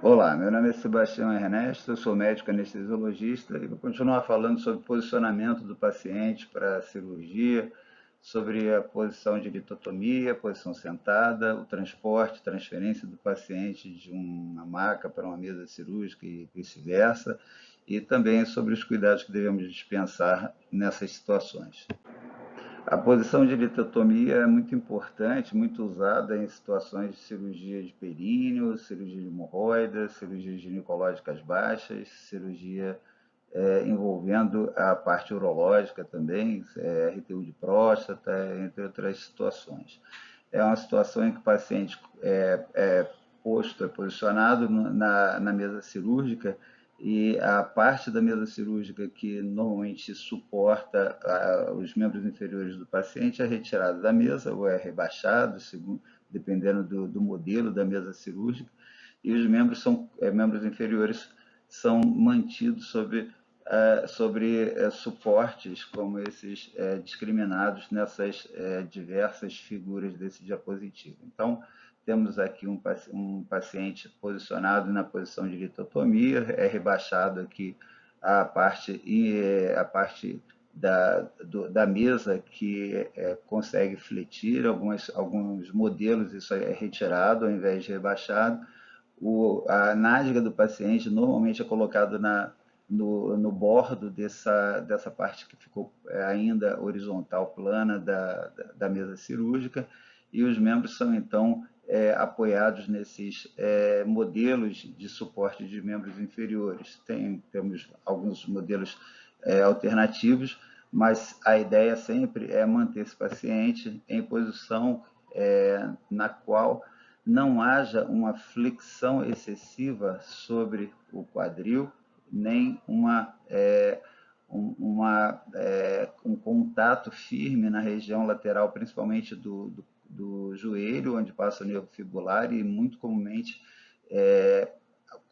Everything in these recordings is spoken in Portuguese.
Olá, meu nome é Sebastião Ernesto, eu sou médico anestesiologista e vou continuar falando sobre posicionamento do paciente para a cirurgia, sobre a posição de litotomia, posição sentada, o transporte, transferência do paciente de uma maca para uma mesa cirúrgica e vice-versa, e também sobre os cuidados que devemos dispensar nessas situações. A posição de litotomia é muito importante, muito usada em situações de cirurgia de períneo, cirurgia de hemorroidas, cirurgias ginecológicas baixas, cirurgia envolvendo a parte urológica também, RTU de próstata, entre outras situações. É uma situação em que o paciente é posicionado na mesa cirúrgica e a parte da mesa cirúrgica que normalmente suporta os membros inferiores do paciente é retirada da mesa ou é rebaixado, dependendo do modelo da mesa cirúrgica, e os membros inferiores são mantidos sobre suportes como esses discriminados nessas diversas figuras desse diapositivo. Então, temos aqui um paciente posicionado na posição de litotomia, é rebaixado aqui a parte da mesa que consegue fletir, alguns modelos isso é retirado ao invés de rebaixado. A nádega do paciente normalmente é colocado no bordo dessa parte que ficou ainda horizontal, plana da mesa cirúrgica, e os membros são então apoiados nesses modelos de suporte de membros inferiores. Temos alguns modelos alternativos, mas a ideia sempre é manter esse paciente em posição na qual não haja uma flexão excessiva sobre o quadril, nem um contato firme na região lateral, principalmente do joelho, onde passa o nervo fibular, e muito comumente é,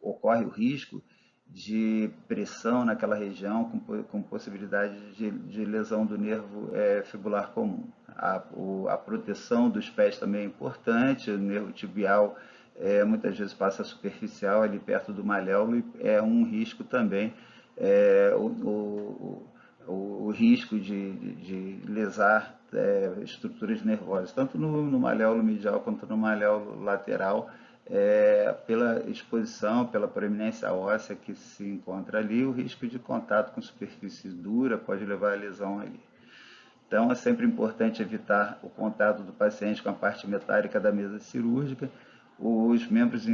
ocorre o risco de pressão naquela região com possibilidade de lesão do nervo fibular comum. A proteção dos pés também é importante, o nervo tibial muitas vezes passa superficial ali perto do maléolo e é um risco também o risco de lesar estruturas nervosas, tanto no maléolo medial quanto no maléolo lateral, pela exposição, pela proeminência óssea que se encontra ali, o risco de contato com superfície dura pode levar à lesão ali. Então, é sempre importante evitar o contato do paciente com a parte metálica da mesa cirúrgica. Os membros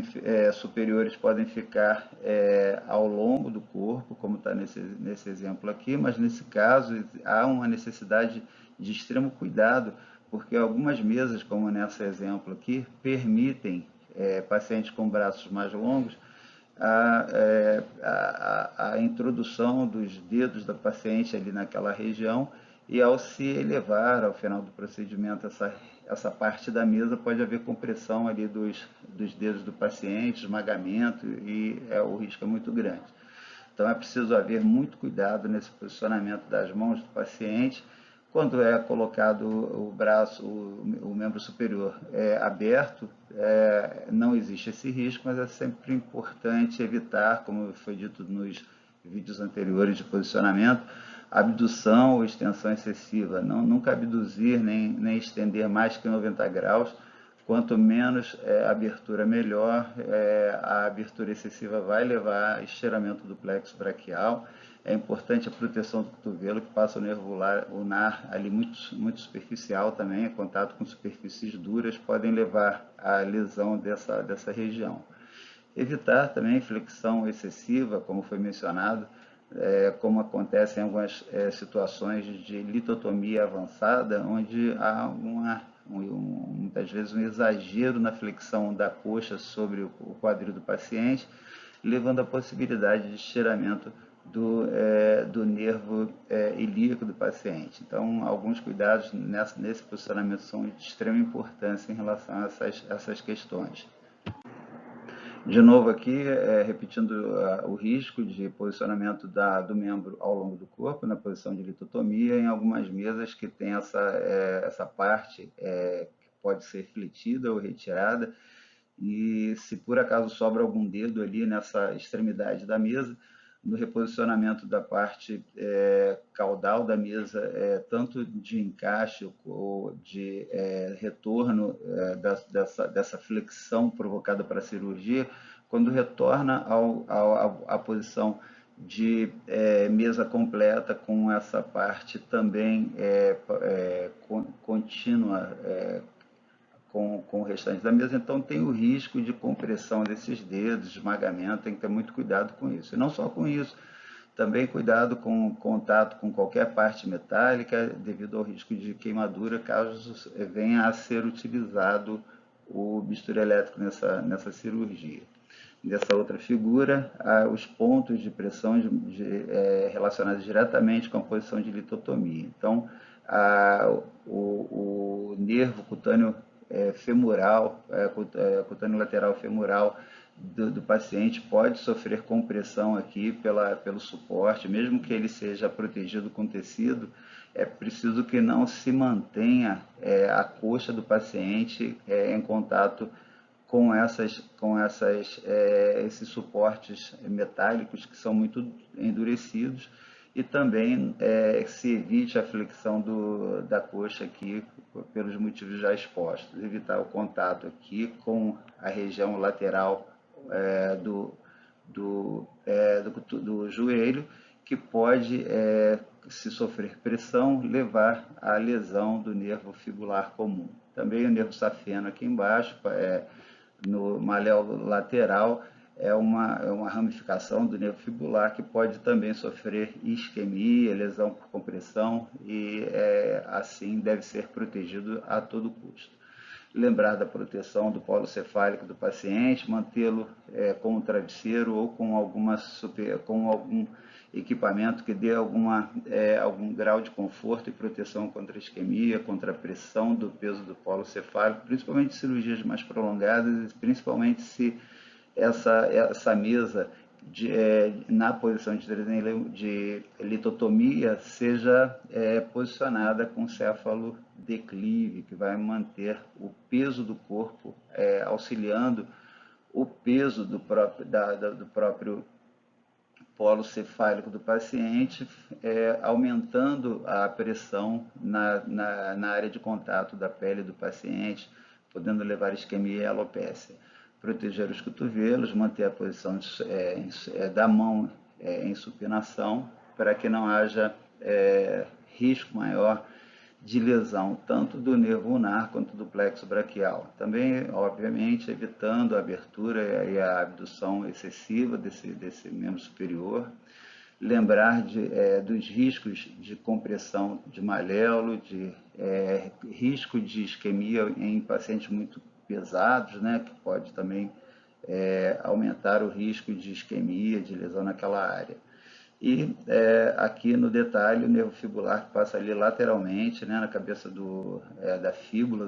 superiores podem ficar ao longo do corpo, como está nesse exemplo aqui, mas nesse caso há uma necessidade de extremo cuidado, porque algumas mesas, como nesse exemplo aqui, permitem pacientes com braços mais longos a introdução dos dedos da paciente ali naquela região, e ao se elevar ao final do procedimento essa parte da mesa, pode haver compressão ali dos dedos do paciente, esmagamento, e o risco é muito grande. Então é preciso haver muito cuidado nesse posicionamento das mãos do paciente. Quando é colocado o braço, o membro superior aberto, não existe esse risco, mas é sempre importante evitar, como foi dito nos vídeos anteriores de posicionamento, abdução ou extensão excessiva. Nunca abduzir nem estender mais que 90 graus. Quanto menos abertura, melhor. A abertura excessiva vai levar a estiramento do plexo braquial. É importante a proteção do cotovelo, que passa o nervo ulnar ali muito superficial também. Contato com superfícies duras podem levar à lesão dessa região. Evitar também flexão excessiva, como foi mencionado, como acontece em algumas situações de litotomia avançada, onde há muitas vezes um exagero na flexão da coxa sobre o quadril do paciente, levando à possibilidade de estiramento do nervo ilíaco do paciente. Então, alguns cuidados nesse posicionamento são de extrema importância em relação a essas questões. De novo aqui, repetindo o risco de posicionamento do membro ao longo do corpo, na posição de litotomia, em algumas mesas que tem essa parte que pode ser fletida ou retirada, e se por acaso sobra algum dedo ali nessa extremidade da mesa, no reposicionamento da parte caudal da mesa, tanto de encaixe ou de retorno dessa flexão provocada para a cirurgia, quando retorna à posição de mesa completa com essa parte também contínua com o restante da mesa, então tem o risco de compressão desses dedos, esmagamento, tem que ter muito cuidado com isso. E não só com isso, também cuidado com contato com qualquer parte metálica, devido ao risco de queimadura, caso venha a ser utilizado o bisturi elétrico nessa cirurgia. Dessa outra figura, os pontos de pressão relacionados diretamente com a posição de litotomia. Então, o nervo cutâneo femoral, cutâneo lateral femoral do paciente pode sofrer compressão aqui pelo suporte, mesmo que ele seja protegido com tecido, é preciso que não se mantenha a coxa do paciente em contato com esses suportes metálicos que são muito endurecidos, e também se evite a flexão da coxa aqui pelos motivos já expostos, evitar o contato aqui com a região lateral do joelho, que pode, se sofrer pressão, levar à lesão do nervo fibular comum. Também o nervo safeno aqui embaixo, no maléolo lateral, é uma ramificação do nervo fibular que pode também sofrer isquemia, lesão por compressão, e assim deve ser protegido a todo custo. Lembrar da proteção do polo cefálico do paciente, mantê-lo com um travesseiro ou com algum equipamento que dê algum grau de conforto e proteção contra a isquemia, contra a pressão do peso do polo cefálico, principalmente em cirurgias mais prolongadas, principalmente se essa mesa na posição de litotomia seja posicionada com céfalo declive, que vai manter o peso do corpo, auxiliando o peso do próprio polo cefálico do paciente, aumentando a pressão na área de contato da pele do paciente, podendo levar isquemia e alopécia. Proteger os cotovelos, manter a posição da mão em supinação, para que não haja risco maior de lesão, tanto do nervo ulnar quanto do plexo braquial. Também, obviamente, evitando a abertura e a abdução excessiva desse membro superior. Lembrar dos riscos de compressão de maléolo, risco de isquemia em pacientes muito pesados, né, que pode também aumentar o risco de isquemia, de lesão naquela área. E aqui no detalhe, o nervo fibular que passa ali lateralmente, né, na cabeça da fíbula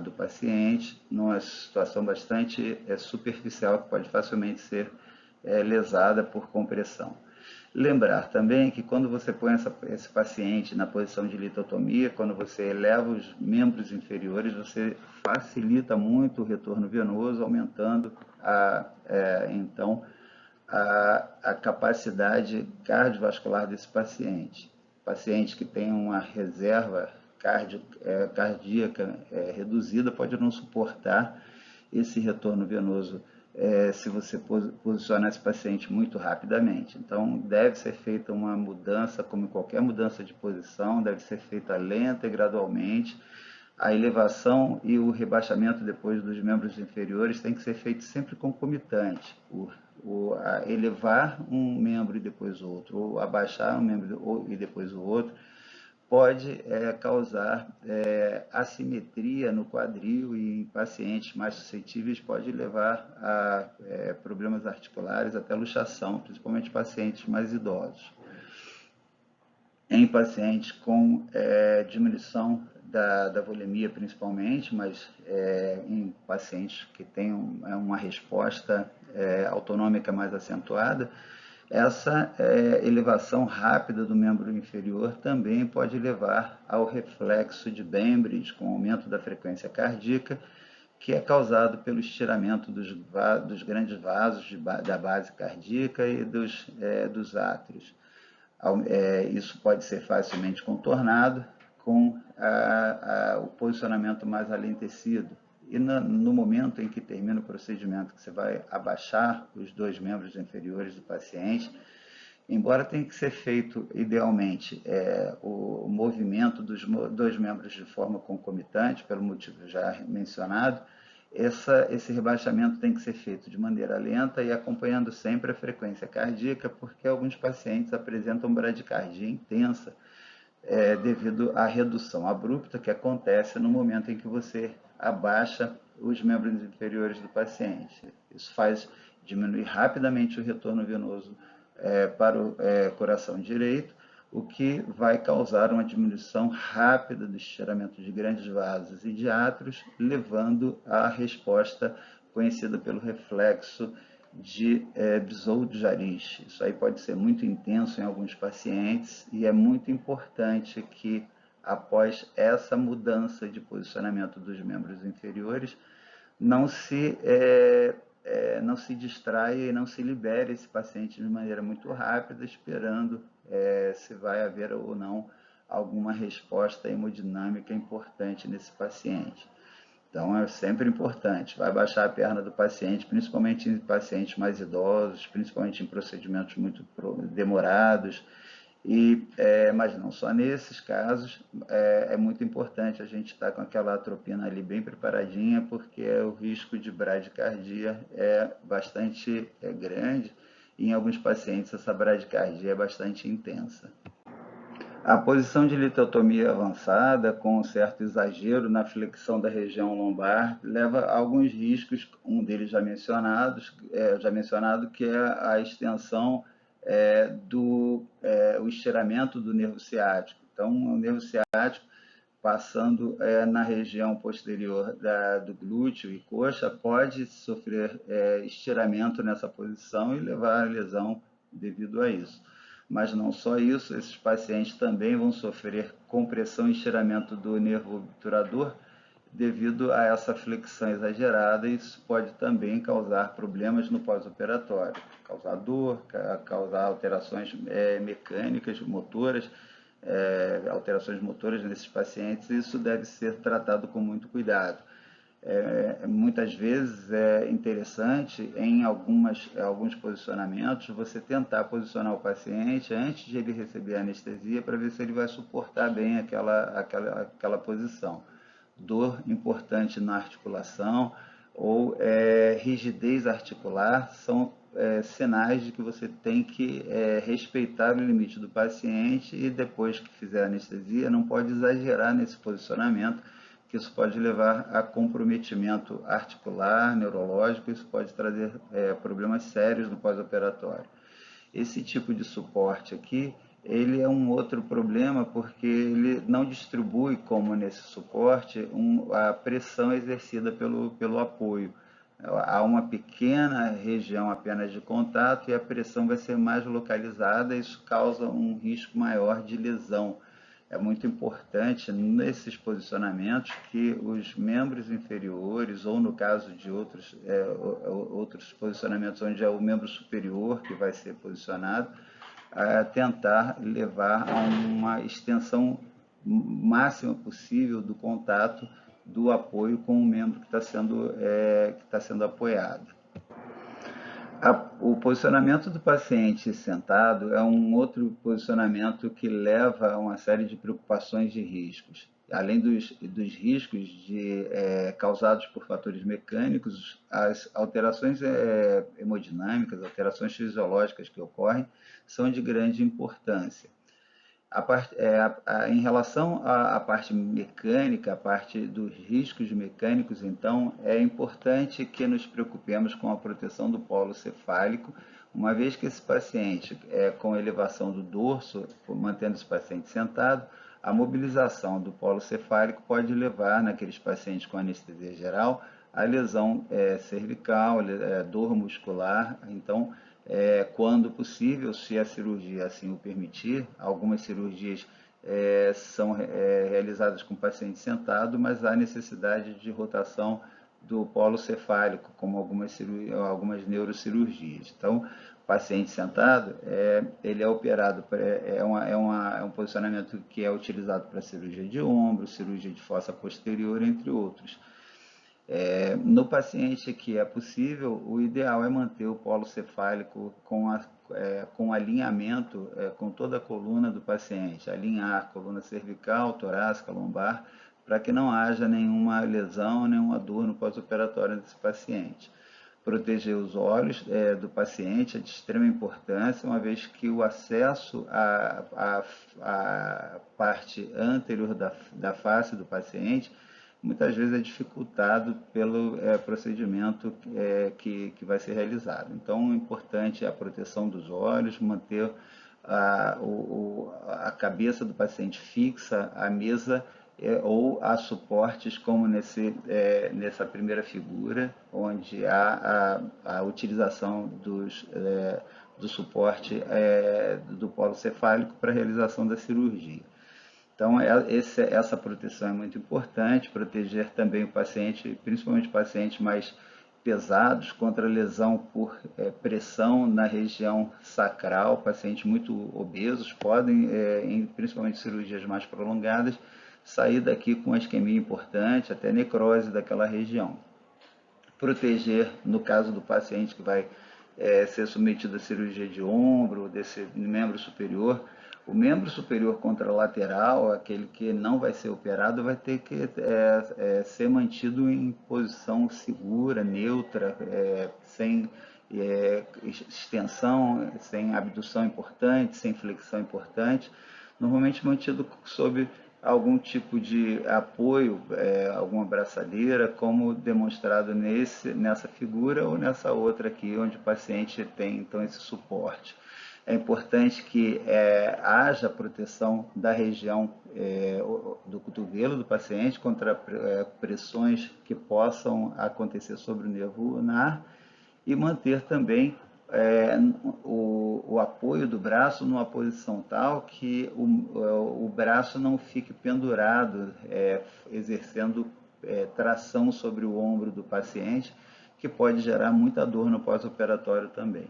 do paciente, numa situação bastante superficial, que pode facilmente ser lesada por compressão. Lembrar também que quando você põe esse paciente na posição de litotomia, quando você eleva os membros inferiores, você facilita muito o retorno venoso, aumentando então a capacidade cardiovascular desse paciente. Paciente que tem uma reserva cardíaca reduzida pode não suportar esse retorno venoso se você posicionar esse paciente muito rapidamente. Então, deve ser feita uma mudança, como qualquer mudança de posição, deve ser feita lenta e gradualmente. A elevação e o rebaixamento depois dos membros inferiores tem que ser feito sempre concomitante. Elevar um membro e depois o outro, ou abaixar um membro e depois o outro, pode causar assimetria no quadril, e em pacientes mais suscetíveis pode levar a problemas articulares, até luxação, principalmente pacientes mais idosos. Em pacientes com diminuição da volemia principalmente, mas em pacientes que têm uma resposta autonômica mais acentuada, essa elevação rápida do membro inferior também pode levar ao reflexo de Bembridge, com aumento da frequência cardíaca, que é causado pelo estiramento dos grandes vasos da base cardíaca e dos átrios. Isso pode ser facilmente contornado com o posicionamento mais alentecido. E no momento em que termina o procedimento, que você vai abaixar os dois membros inferiores do paciente, embora tenha que ser feito idealmente o movimento dos dois membros de forma concomitante, pelo motivo já mencionado, esse rebaixamento tem que ser feito de maneira lenta e acompanhando sempre a frequência cardíaca, porque alguns pacientes apresentam bradicardia intensa devido à redução abrupta que acontece no momento em que você abaixa os membros inferiores do paciente. Isso faz diminuir rapidamente o retorno venoso para o coração direito, o que vai causar uma diminuição rápida do estiramento de grandes vasos e de átrios, levando à resposta conhecida pelo reflexo de Bizold-Jarisch. Isso aí pode ser muito intenso em alguns pacientes e é muito importante que, após essa mudança de posicionamento dos membros inferiores, não se distraia e não se libere esse paciente de maneira muito rápida, esperando se vai haver ou não alguma resposta hemodinâmica importante nesse paciente. Então é sempre importante, vai baixar a perna do paciente, principalmente em pacientes mais idosos, principalmente em procedimentos muito demorados, mas não só nesses casos, é muito importante a gente estar com aquela atropina ali bem preparadinha, porque o risco de bradicardia é bastante grande, e em alguns pacientes essa bradicardia é bastante intensa. A posição de litotomia avançada, com um certo exagero na flexão da região lombar, leva a alguns riscos, um deles já mencionado, que é a extensão o estiramento do nervo ciático. Então, o nervo ciático, passando na região posterior do glúteo e coxa, pode sofrer estiramento nessa posição e levar à lesão devido a isso. Mas não só isso, esses pacientes também vão sofrer compressão e estiramento do nervo obturador devido a essa flexão exagerada, e isso pode também causar problemas no pós-operatório, causar dor, causar alterações mecânicas, motoras, alterações motoras nesses pacientes, e isso deve ser tratado com muito cuidado. Muitas vezes é interessante, em alguns posicionamentos, você tentar posicionar o paciente antes de ele receber a anestesia para ver se ele vai suportar bem aquela posição. Dor importante na articulação ou rigidez articular são sinais de que você tem que respeitar o limite do paciente, e depois que fizer a anestesia não pode exagerar nesse posicionamento, que isso pode levar a comprometimento articular, neurológico, isso pode trazer problemas sérios no pós-operatório. Esse tipo de suporte aqui, ele é um outro problema, porque ele não distribui, como nesse suporte, a pressão exercida pelo apoio. Há uma pequena região apenas de contato e a pressão vai ser mais localizada, e isso causa um risco maior de lesão. É muito importante nesses posicionamentos que os membros inferiores, ou no caso de outros posicionamentos onde é o membro superior que vai ser posicionado, tentar levar a uma extensão máxima possível do contato do apoio com o membro que está sendo apoiado. O posicionamento do paciente sentado é um outro posicionamento que leva a uma série de preocupações e riscos. Além dos riscos causados por fatores mecânicos, as alterações hemodinâmicas, alterações fisiológicas que ocorrem, são de grande importância. Em relação à parte mecânica, a parte dos riscos mecânicos, então, é importante que nos preocupemos com a proteção do polo cefálico, uma vez que esse paciente, com elevação do dorso, mantendo esse paciente sentado, a mobilização do polo cefálico pode levar, naqueles pacientes com anestesia geral, a lesão cervical, dor muscular. Então, quando possível, se a cirurgia assim o permitir, algumas cirurgias são realizadas com o paciente sentado, mas há necessidade de rotação do polo cefálico, como algumas neurocirurgias. Então, o paciente sentado, ele é operado, é um posicionamento que é utilizado para cirurgia de ombro, cirurgia de fossa posterior, entre outros. No paciente que é possível, o ideal é manter o polo cefálico com alinhamento com toda a coluna do paciente, alinhar a coluna cervical, torácica, lombar, para que não haja nenhuma lesão, nenhuma dor no pós-operatório desse paciente. Proteger os olhos do paciente é de extrema importância, uma vez que o acesso à parte anterior da face do paciente muitas vezes é dificultado pelo procedimento que vai ser realizado. Então, é importante a proteção dos olhos, manter a cabeça do paciente fixa à mesa ou a suportes como nessa primeira figura, onde há a utilização do suporte do polo cefálico para a realização da cirurgia. Então, essa proteção é muito importante, proteger também o paciente, principalmente pacientes mais pesados, contra lesão por pressão na região sacral. Pacientes muito obesos podem, principalmente cirurgias mais prolongadas, sair daqui com uma isquemia importante, até necrose daquela região. Proteger, no caso do paciente que vai ser submetido à cirurgia de ombro, desse membro superior, o membro superior contralateral, aquele que não vai ser operado, vai ter que ser mantido em posição segura, neutra, sem extensão, sem abdução importante, sem flexão importante, normalmente mantido sob algum tipo de apoio, alguma braçadeira, como demonstrado nessa figura ou nessa outra aqui, onde o paciente tem então esse suporte. É importante que haja proteção da região do cotovelo do paciente contra pressões que possam acontecer sobre o nervo ulnar e manter também o apoio do braço numa posição tal que o braço não fique pendurado, exercendo tração sobre o ombro do paciente, que pode gerar muita dor no pós-operatório também.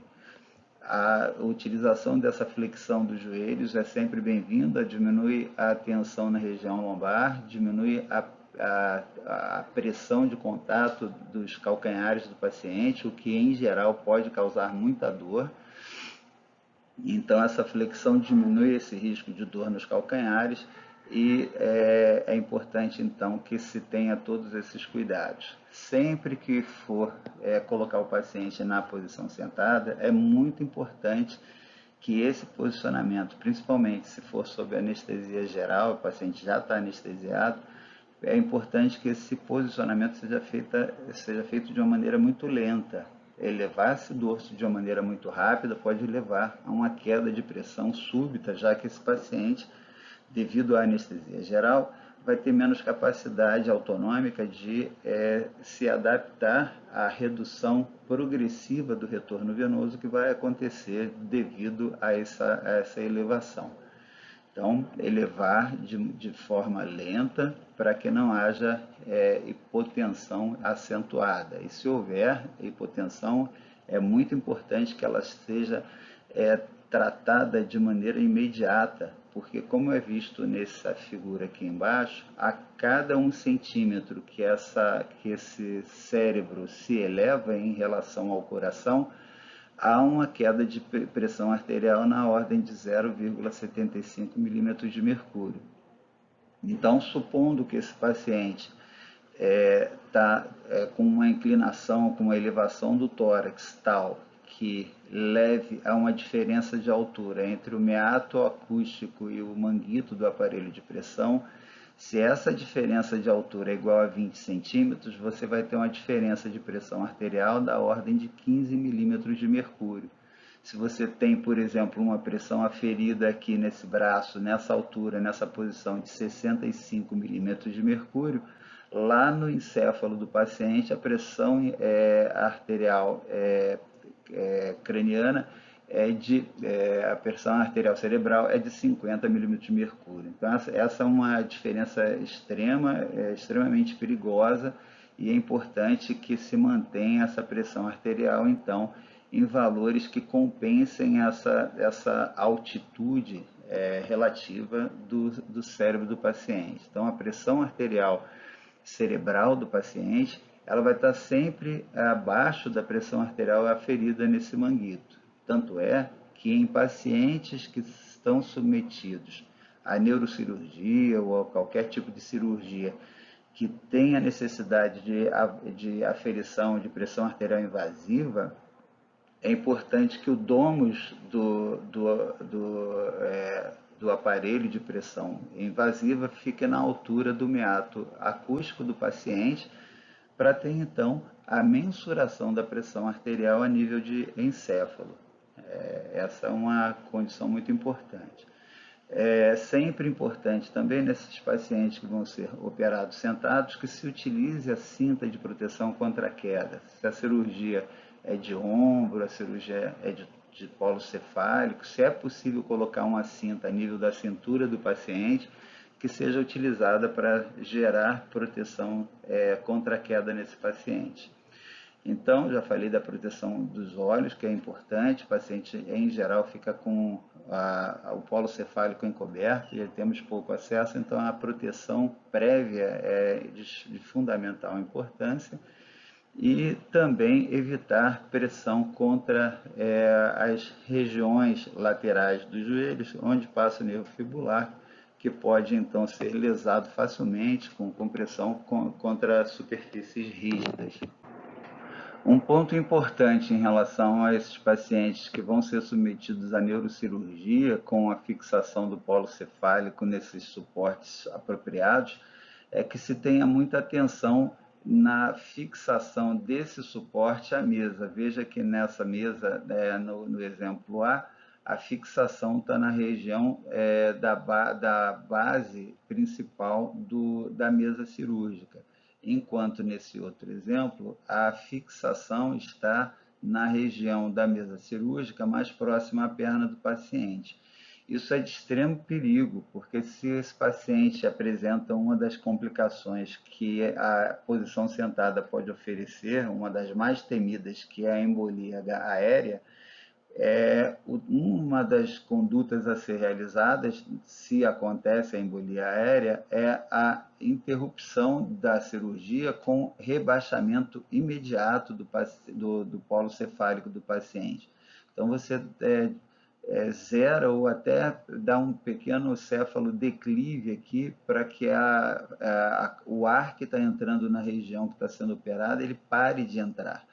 A utilização dessa flexão dos joelhos é sempre bem-vinda, diminui a tensão na região lombar, diminui a pressão de contato dos calcanhares do paciente, o que em geral pode causar muita dor. Então, essa flexão diminui esse risco de dor nos calcanhares e é importante, então, que se tenha todos esses cuidados. Sempre que for colocar o paciente na posição sentada, é muito importante que esse posicionamento, principalmente se for sob anestesia geral, o paciente já está anestesiado, é importante que esse posicionamento seja feito de uma maneira muito lenta. Elevar esse dorso de uma maneira muito rápida pode levar a uma queda de pressão súbita, já que esse paciente, devido à anestesia geral, vai ter menos capacidade autonômica de se adaptar à redução progressiva do retorno venoso que vai acontecer devido a essa elevação. Então, elevar de forma lenta para que não haja hipotensão acentuada. E se houver hipotensão, é muito importante que ela seja tratada de maneira imediata, porque como é visto nessa figura aqui embaixo, a cada 1 centímetro que esse cérebro se eleva em relação ao coração, há uma queda de pressão arterial na ordem de 0,75 milímetros de mercúrio. Então, supondo que esse paciente está com uma inclinação, com uma elevação do tórax tal que leve a uma diferença de altura entre o meato acústico e o manguito do aparelho de pressão, se essa diferença de altura é igual a 20 centímetros, você vai ter uma diferença de pressão arterial da ordem de 15 milímetros de mercúrio. Se você tem, por exemplo, uma pressão aferida aqui nesse braço, nessa altura, nessa posição de 65 milímetros de mercúrio, lá no encéfalo do paciente, a pressão arterial craniana a pressão arterial cerebral é de 50 milímetros de mercúrio. Então, essa é uma diferença extremamente perigosa e é importante que se mantenha essa pressão arterial, então, em valores que compensem essa altitude relativa do cérebro do paciente. Então, a pressão arterial cerebral do paciente, ela vai estar sempre abaixo da pressão arterial aferida nesse manguito. Tanto é que em pacientes que estão submetidos à neurocirurgia ou a qualquer tipo de cirurgia que tenha necessidade de aferição de pressão arterial invasiva, é importante que o domus do aparelho de pressão invasiva fique na altura do meato acústico do paciente, para ter então a mensuração da pressão arterial a nível de encéfalo. Essa é uma condição muito importante. É sempre importante também nesses pacientes que vão ser operados sentados que se utilize a cinta de proteção contra a queda. Se a cirurgia é de ombro, a cirurgia é de polo cefálico, se é possível colocar uma cinta a nível da cintura do paciente que seja utilizada para gerar proteção contra a queda nesse paciente. Então, já falei da proteção dos olhos, que é importante. O paciente, em geral, fica com o polo cefálico encoberto e temos pouco acesso, então a proteção prévia é de fundamental importância. E também evitar pressão contra as regiões laterais dos joelhos, onde passa o nervo fibular, que pode então ser lesado facilmente com compressão contra superfícies rígidas. Um ponto importante em relação a esses pacientes que vão ser submetidos à neurocirurgia com a fixação do polo cefálico nesses suportes apropriados é que se tenha muita atenção na fixação desse suporte à mesa. Veja que nessa mesa, no exemplo a fixação está na região da base principal da mesa cirúrgica, enquanto nesse outro exemplo a fixação está na região da mesa cirúrgica mais próxima à perna do paciente. Isso é de extremo perigo, porque se esse paciente apresenta uma das complicações que a posição sentada pode oferecer, uma das mais temidas, que é a embolia aérea, uma das condutas a ser realizadas, se acontece a embolia aérea, é a interrupção da cirurgia com rebaixamento imediato do polo cefálico do paciente. Então, você zera ou até dá um pequeno céfalo declive aqui para que o ar que está entrando na região que está sendo operada, ele pare de entrar.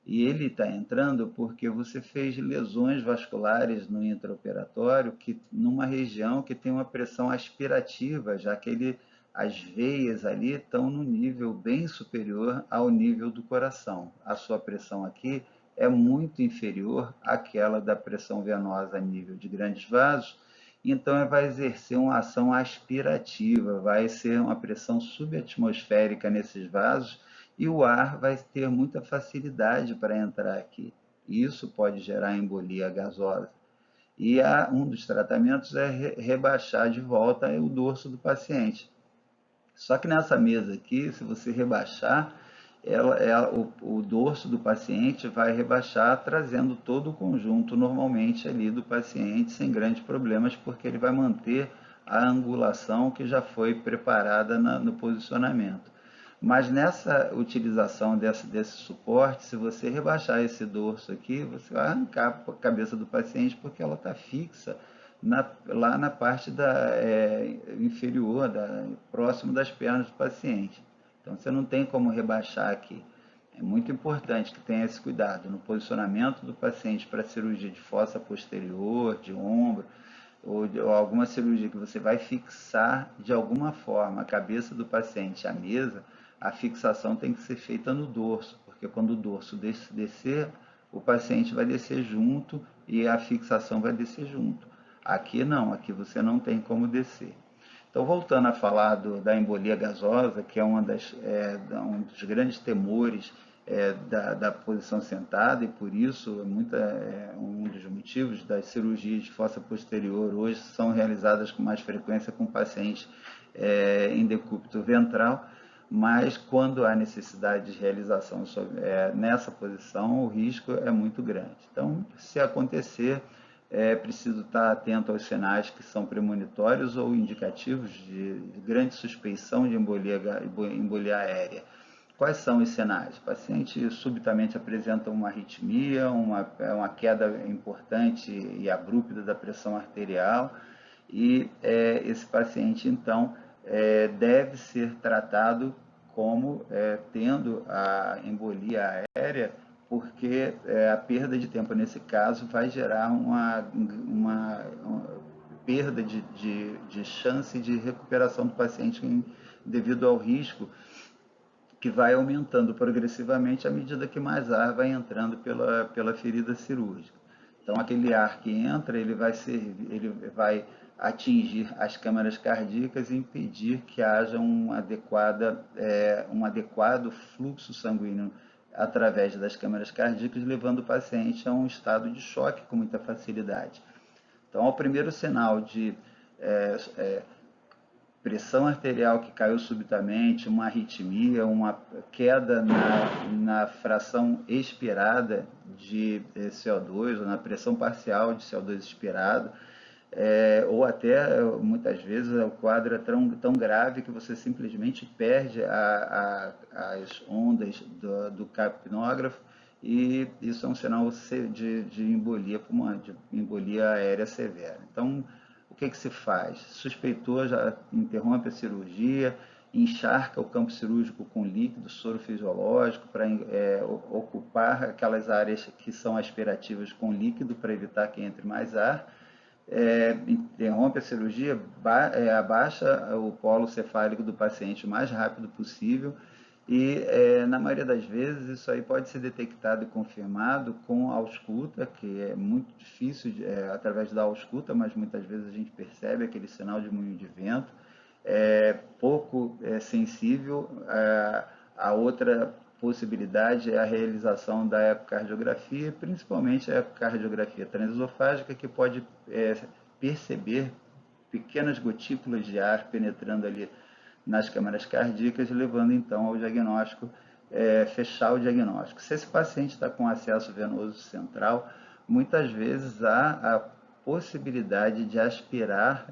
E ele está entrando porque você fez lesões vasculares no intraoperatório, numa região que tem uma pressão aspirativa, já que as veias ali estão no nível bem superior ao nível do coração. A sua pressão aqui é muito inferior àquela da pressão venosa a nível de grandes vasos, então vai exercer uma ação aspirativa, vai ser uma pressão subatmosférica nesses vasos, e o ar vai ter muita facilidade para entrar aqui. Isso pode gerar embolia gasosa. E um dos tratamentos é rebaixar de volta o dorso do paciente. Só que nessa mesa aqui, se você rebaixar, o dorso do paciente vai rebaixar, trazendo todo o conjunto normalmente ali do paciente, sem grandes problemas, porque ele vai manter a angulação que já foi preparada no posicionamento. Mas nessa utilização desse suporte, se você rebaixar esse dorso aqui, você vai arrancar a cabeça do paciente porque ela está fixa lá na parte inferior, próximo das pernas do paciente. Então você não tem como rebaixar aqui. É muito importante que tenha esse cuidado no posicionamento do paciente para cirurgia de fossa posterior, de ombro, ou alguma cirurgia que você vai fixar de alguma forma a cabeça do paciente à mesa. A fixação tem que ser feita no dorso, porque quando o dorso descer, o paciente vai descer junto e a fixação vai descer junto. Aqui não, aqui você não tem como descer. Então, voltando a falar da embolia gasosa, que é um dos grandes temores da posição sentada, e por isso um dos motivos das cirurgias de fossa posterior hoje são realizadas com mais frequência com pacientes em decúbito ventral. mas quando há necessidade de realização nessa posição, o risco é muito grande. Então, se acontecer, é preciso estar atento aos sinais que são premonitórios ou indicativos de grande suspeição de embolia aérea. Quais são os sinais? O paciente subitamente apresenta uma arritmia, uma queda importante e abrupta da pressão arterial, e esse paciente, então, deve ser tratado como tendo a embolia aérea, porque a perda de tempo nesse caso vai gerar uma perda de chance de recuperação do paciente devido ao risco que vai aumentando progressivamente à medida que mais ar vai entrando pela ferida cirúrgica. Então, aquele ar que entra, ele vai atingir as câmaras cardíacas e impedir que haja um adequado fluxo sanguíneo através das câmaras cardíacas, levando o paciente a um estado de choque com muita facilidade. Então, ao primeiro sinal de pressão arterial que caiu subitamente, uma arritmia, uma queda na fração expirada de CO2, ou na pressão parcial de CO2 expirado, ou até, muitas vezes, o quadro é tão grave que você simplesmente perde as ondas do capnógrafo, e isso é um sinal de embolia pulmonar, de embolia aérea severa. Então, o que se faz? Suspeitou, já interrompe a cirurgia, encharca o campo cirúrgico com líquido soro fisiológico para ocupar aquelas áreas que são aspirativas com líquido para evitar que entre mais ar. Interrompe a cirurgia, abaixa o polo cefálico do paciente o mais rápido possível, e na maioria das vezes isso aí pode ser detectado e confirmado com ausculta, que é muito difícil através da ausculta, mas muitas vezes a gente percebe aquele sinal de moinho de vento. Pouco sensível. A outra possibilidade é a realização da ecocardiografia, principalmente a ecocardiografia transesofágica, que pode perceber pequenas gotículas de ar penetrando ali nas câmaras cardíacas, levando então ao diagnóstico, fechar o diagnóstico. Se esse paciente está com acesso venoso central, muitas vezes há a possibilidade de aspirar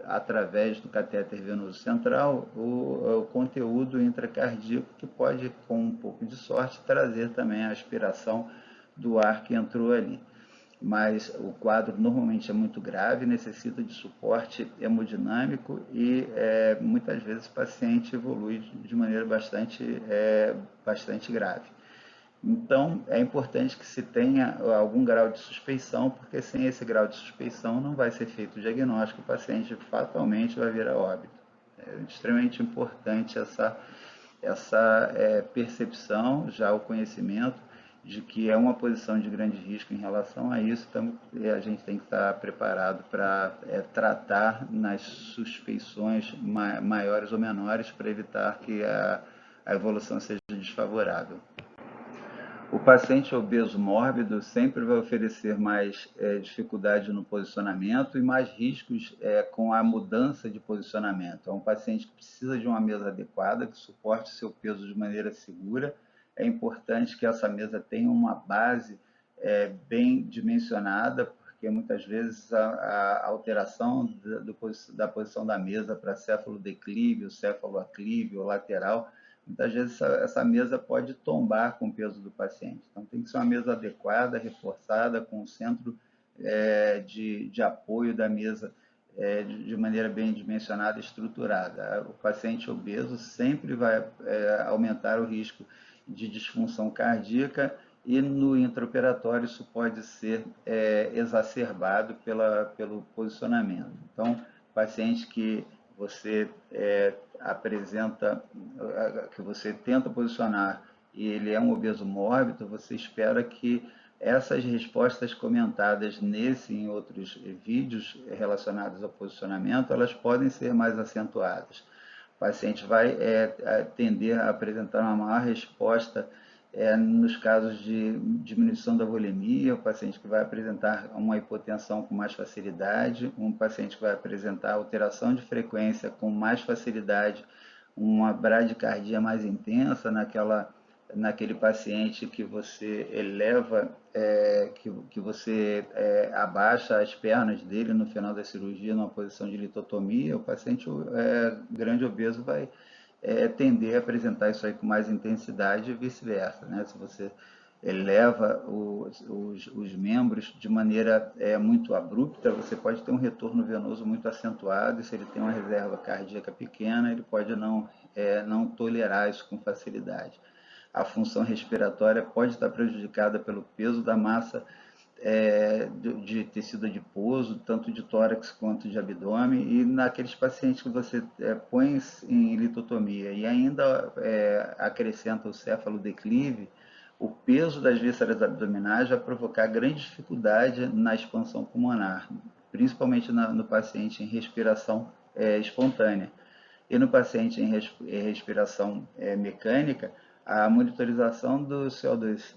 através do catéter venoso central o conteúdo intracardíaco, que pode, com um pouco de sorte, trazer também a aspiração do ar que entrou ali. Mas o quadro normalmente é muito grave, necessita de suporte hemodinâmico e muitas vezes o paciente evolui de maneira bastante grave. Então, é importante que se tenha algum grau de suspeição, porque sem esse grau de suspeição não vai ser feito o diagnóstico, o paciente fatalmente vai vir a óbito. É extremamente importante essa percepção, já o conhecimento de que é uma posição de grande risco em relação a isso. Então, a gente tem que estar preparado para tratar nas suspeições maiores ou menores, para evitar que a evolução seja desfavorável. O paciente obeso mórbido sempre vai oferecer mais dificuldade no posicionamento e mais riscos com a mudança de posicionamento. É um paciente que precisa de uma mesa adequada, que suporte seu peso de maneira segura. É importante que essa mesa tenha uma base bem dimensionada, porque muitas vezes a alteração da posição da mesa para céfalo-declive, céfalo-aclive ou lateral, muitas vezes essa mesa pode tombar com o peso do paciente. Então, tem que ser uma mesa adequada, reforçada, com o centro de apoio da mesa de maneira bem dimensionada e estruturada. O paciente obeso sempre vai aumentar o risco de disfunção cardíaca, e no intraoperatório isso pode ser exacerbado pelo posicionamento. Então, paciente que você que você tenta posicionar e ele é um obeso mórbido, você espera que essas respostas comentadas nesse e em outros vídeos relacionados ao posicionamento, elas podem ser mais acentuadas. O paciente vai tender a apresentar uma maior resposta nos casos de diminuição da volemia, o paciente que vai apresentar uma hipotensão com mais facilidade, um paciente que vai apresentar alteração de frequência com mais facilidade, uma bradicardia mais intensa naquele paciente que você eleva, que você abaixa as pernas dele no final da cirurgia numa posição de litotomia, o paciente grande obeso vai tender a apresentar isso aí com mais intensidade e vice-versa, né? Se você eleva os membros de maneira muito abrupta, você pode ter um retorno venoso muito acentuado, e se ele tem uma reserva cardíaca pequena, ele pode não tolerar isso com facilidade. A função respiratória pode estar prejudicada pelo peso da massa de tecido adiposo, tanto de tórax quanto de abdômen, e naqueles pacientes que você põe em litotomia e ainda acrescenta o cefalodeclive, o peso das vísceras abdominais vai provocar grande dificuldade na expansão pulmonar, principalmente no paciente em respiração espontânea. E no paciente em respiração mecânica, a monitorização do CO2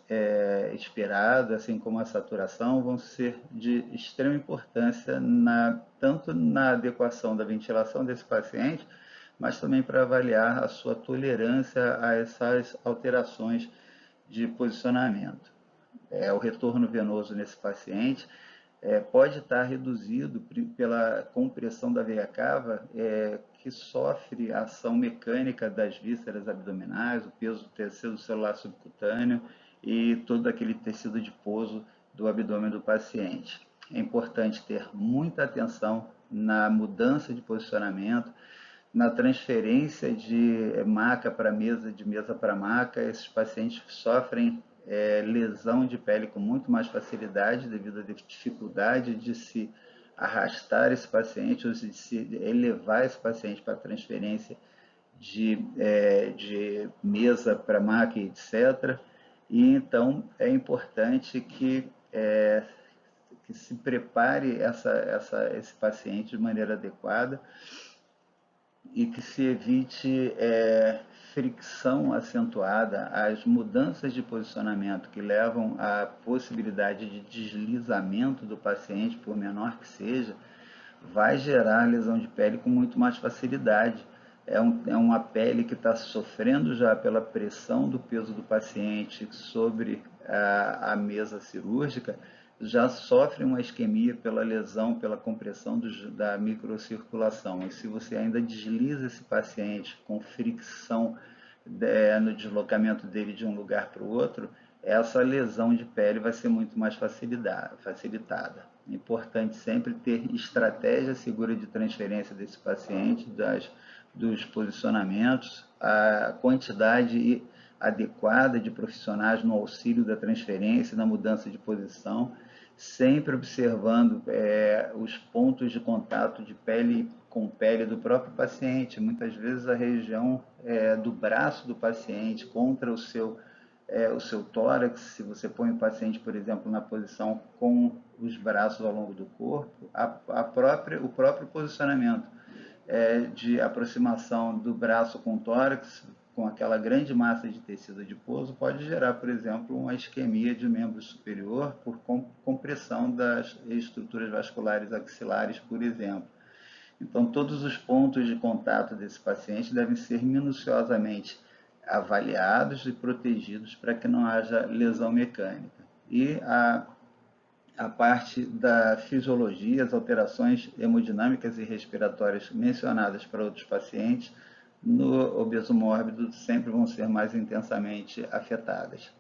expirado, assim como a saturação, vão ser de extrema importância tanto na adequação da ventilação desse paciente, mas também para avaliar a sua tolerância a essas alterações de posicionamento. O retorno venoso nesse paciente pode estar reduzido pela compressão da veia cava, que sofre a ação mecânica das vísceras abdominais, o peso do tecido celular subcutâneo e todo aquele tecido adiposo do abdômen do paciente. É importante ter muita atenção na mudança de posicionamento, na transferência de maca para mesa, de mesa para maca. Esses pacientes sofrem lesão de pele com muito mais facilidade devido à dificuldade de se arrastar esse paciente ou de se elevar esse paciente para transferência de mesa para maca, etc. E então é importante que se prepare esse paciente de maneira adequada e que se evite fricção acentuada, as mudanças de posicionamento que levam à possibilidade de deslizamento do paciente, por menor que seja, vai gerar lesão de pele com muito mais facilidade. É uma pele que está sofrendo já pela pressão do peso do paciente sobre a mesa cirúrgica, já sofre uma isquemia pela lesão, pela compressão da microcirculação. E se você ainda desliza esse paciente com fricção no deslocamento dele de um lugar para o outro, essa lesão de pele vai ser muito mais facilitada. É importante sempre ter estratégia segura de transferência desse paciente, dos posicionamentos, a quantidade adequada de profissionais no auxílio da transferência, na mudança de posição, sempre observando os pontos de contato de pele com pele do próprio paciente. Muitas vezes a região do braço do paciente contra o seu tórax, se você põe o paciente, por exemplo, na posição com os braços ao longo do corpo, o próprio posicionamento de aproximação do braço com o tórax, com aquela grande massa de tecido adiposo, pode gerar, por exemplo, uma isquemia de membro superior por compressão das estruturas vasculares axilares, por exemplo. Então, todos os pontos de contato desse paciente devem ser minuciosamente avaliados e protegidos para que não haja lesão mecânica. E a parte da fisiologia, as alterações hemodinâmicas e respiratórias mencionadas para outros pacientes, no obeso mórbido sempre vão ser mais intensamente afetadas.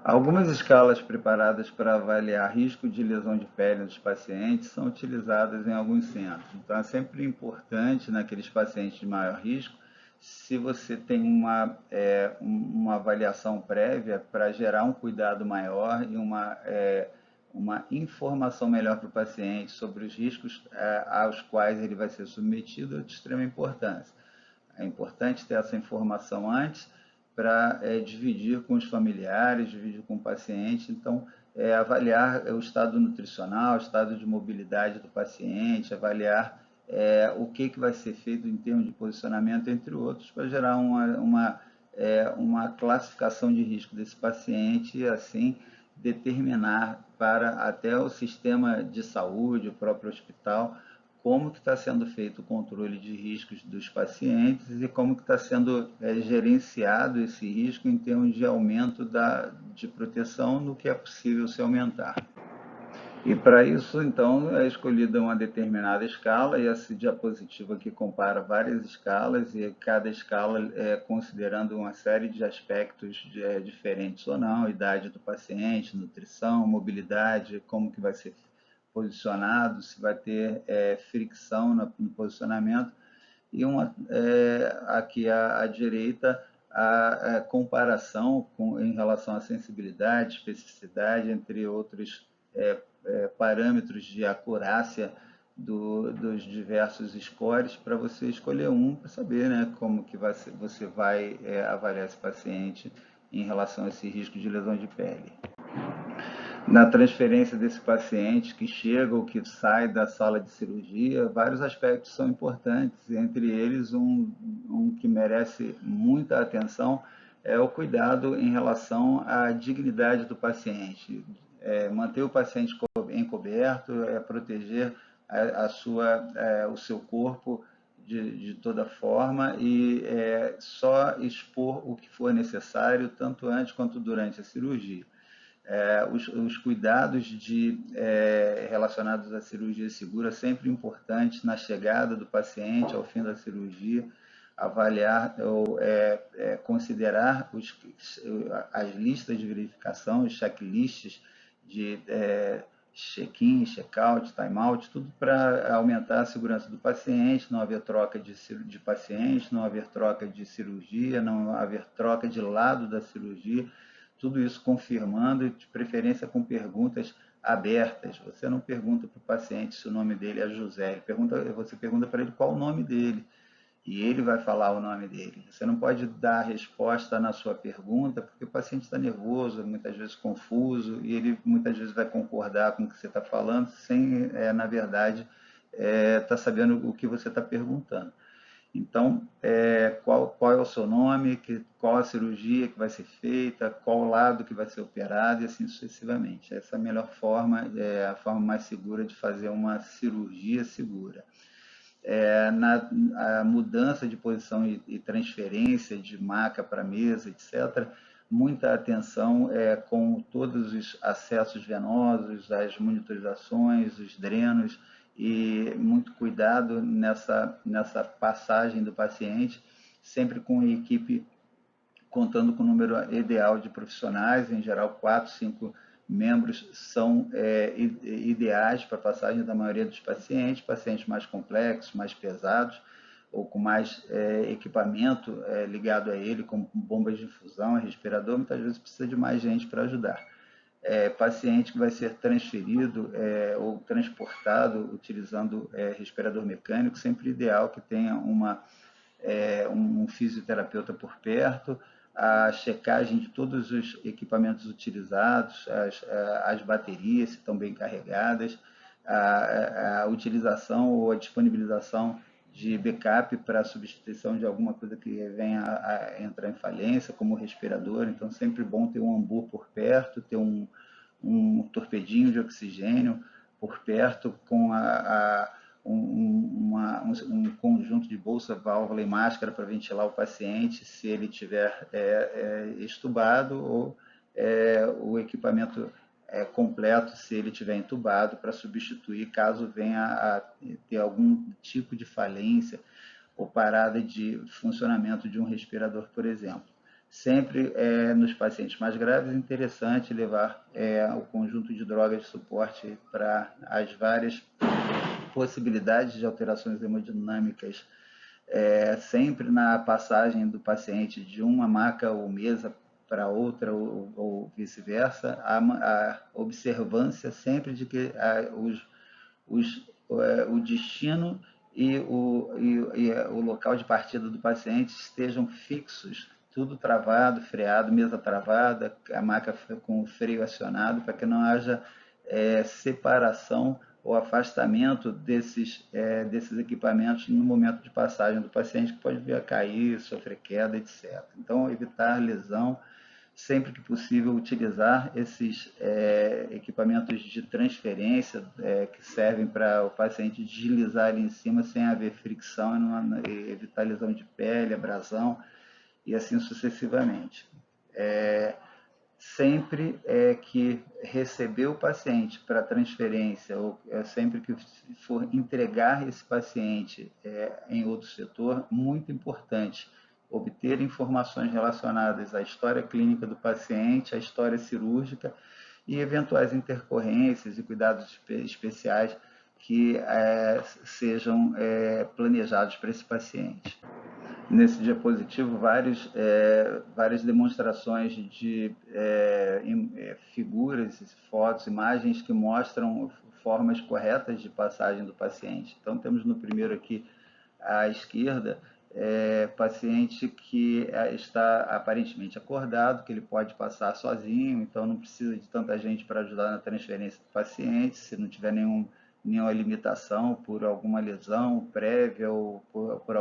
Algumas escalas preparadas para avaliar risco de lesão de pele nos pacientes são utilizadas em alguns centros. Então, é sempre importante, naqueles pacientes de maior risco, se você tem uma avaliação prévia para gerar um cuidado maior e uma informação melhor para o paciente sobre os riscos aos quais ele vai ser submetido, é de extrema importância. É importante ter essa informação antes para dividir com os familiares, dividir com o paciente. Então, avaliar o estado nutricional, o estado de mobilidade do paciente, avaliar o que vai ser feito em termos de posicionamento, entre outros, para gerar uma classificação de risco desse paciente e, assim, determinar para até o sistema de saúde, o próprio hospital, como que está sendo feito o controle de riscos dos pacientes e como que está sendo gerenciado esse risco em termos de aumento de proteção no que é possível se aumentar. E para isso, então, é escolhida uma determinada escala, e essa diapositiva aqui compara várias escalas, e cada escala é considerando uma série de aspectos diferentes ou não, idade do paciente, nutrição, mobilidade, como que vai ser posicionado, se vai ter fricção no posicionamento, e aqui à direita a comparação em relação à sensibilidade, especificidade, entre outros parâmetros de acurácia dos diversos scores, para você escolher um para saber, né, como que você vai avaliar esse paciente em relação a esse risco de lesão de pele. Na transferência desse paciente que chega ou que sai da sala de cirurgia, vários aspectos são importantes, entre eles um que merece muita atenção é o cuidado em relação à dignidade do paciente. Manter o paciente encoberto, proteger o seu corpo de toda forma e só expor o que for necessário, tanto antes quanto durante a cirurgia. Os cuidados relacionados à cirurgia segura sempre importantes na chegada do paciente ao fim da cirurgia, avaliar ou considerar as listas de verificação, os checklists de check-in, check-out, time-out, tudo para aumentar a segurança do paciente, não haver troca de paciente, não haver troca de cirurgia, não haver troca de lado da cirurgia, tudo isso confirmando, de preferência com perguntas abertas. Você não pergunta para o paciente se o nome dele é José, você pergunta para ele qual o nome dele, e ele vai falar o nome dele. Você não pode dar a resposta na sua pergunta, porque o paciente está nervoso, muitas vezes confuso, e ele muitas vezes vai concordar com o que você está falando, sem, na verdade, estar sabendo o que você está perguntando. Então, qual é o seu nome, qual a cirurgia que vai ser feita, qual o lado que vai ser operado, e assim sucessivamente. Essa é a melhor forma, a forma mais segura de fazer uma cirurgia segura. Na mudança de posição e transferência de maca para mesa, etc., muita atenção com todos os acessos venosos, as monitorizações, os drenos, e muito cuidado nessa passagem do paciente, sempre com a equipe contando com o número ideal de profissionais, em geral 4, 5 membros são ideais para a passagem da maioria dos pacientes mais complexos, mais pesados, ou com mais equipamento ligado a ele, como bombas de infusão, respirador, muitas vezes precisa de mais gente para ajudar. Paciente que vai ser transferido ou transportado utilizando respirador mecânico, sempre ideal que tenha um fisioterapeuta por perto, a checagem de todos os equipamentos utilizados, as baterias se estão bem carregadas, a utilização ou a disponibilização de backup para a substituição de alguma coisa que venha a entrar em falência, como o respirador. Então, sempre bom ter um ambu por perto, ter um torpedinho de oxigênio por perto, com um conjunto de bolsa, válvula e máscara para ventilar o paciente, se ele tiver estubado, ou o equipamento completo, se ele tiver entubado, para substituir caso venha a ter algum tipo de falência ou parada de funcionamento de um respirador, por exemplo. Sempre nos pacientes mais graves é interessante levar o conjunto de drogas de suporte para as várias possibilidades de alterações hemodinâmicas, sempre na passagem do paciente de uma maca ou mesa para outra ou vice-versa, a observância sempre de que o destino e o local de partida do paciente estejam fixos, tudo travado, freado, mesa travada, a maca com o freio acionado, para que não haja separação ou afastamento desses equipamentos no momento de passagem do paciente, que pode vir a cair, sofrer queda, etc. Então, evitar lesão sempre que possível, utilizar esses equipamentos de transferência que servem para o paciente deslizar ali em cima sem haver fricção e evitar lesão de pele, abrasão e assim sucessivamente. Sempre que receber o paciente para transferência ou sempre que for entregar esse paciente em outro setor, muito importante obter informações relacionadas à história clínica do paciente, à história cirúrgica e eventuais intercorrências e cuidados especiais que sejam planejados para esse paciente. Nesse diapositivo, várias demonstrações de figuras, fotos, imagens que mostram formas corretas de passagem do paciente. Então, temos no primeiro aqui, à esquerda, paciente que está aparentemente acordado, que ele pode passar sozinho, então não precisa de tanta gente para ajudar na transferência do paciente, se não tiver nenhuma limitação por alguma lesão prévia ou por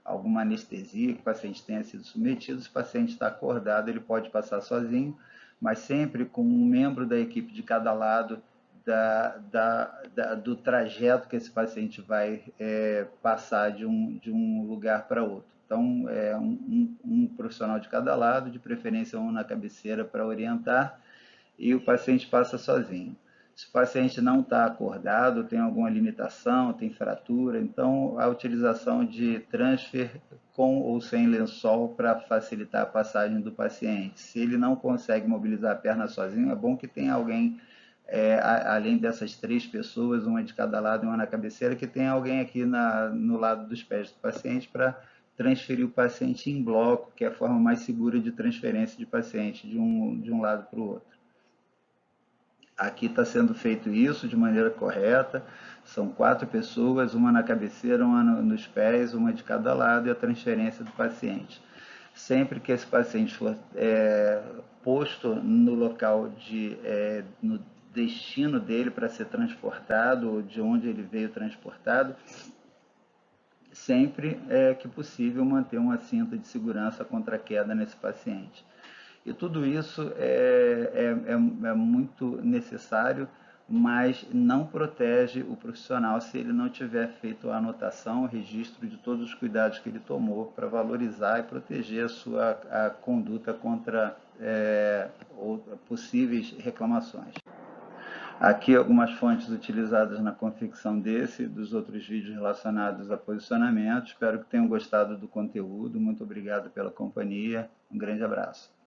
alguma anestesia que o paciente tenha sido submetido. Se o paciente está acordado, ele pode passar sozinho, mas sempre com um membro da equipe de cada lado do trajeto que esse paciente vai passar de um lugar para outro. Então, um profissional de cada lado, de preferência um na cabeceira para orientar, e o paciente passa sozinho. Se o paciente não está acordado, tem alguma limitação, tem fratura, então a utilização de transfer com ou sem lençol para facilitar a passagem do paciente. Se ele não consegue mobilizar a perna sozinho, é bom que tenha alguém, além dessas 3 pessoas, uma de cada lado e uma na cabeceira, que tenha alguém aqui no lado dos pés do paciente para transferir o paciente em bloco, que é a forma mais segura de transferência de paciente de um lado para o outro. Aqui está sendo feito isso de maneira correta, são 4 pessoas, uma na cabeceira, uma nos pés, uma de cada lado, e a transferência do paciente. Sempre que esse paciente for posto no local no destino dele para ser transportado, ou de onde ele veio transportado, sempre que possível manter uma cinta de segurança contra a queda nesse paciente. E tudo isso é muito necessário, mas não protege o profissional se ele não tiver feito a anotação, o registro de todos os cuidados que ele tomou para valorizar e proteger a conduta contra possíveis reclamações. Aqui algumas fontes utilizadas na confecção desse e dos outros vídeos relacionados a posicionamento. Espero que tenham gostado do conteúdo. Muito obrigado pela companhia. Um grande abraço.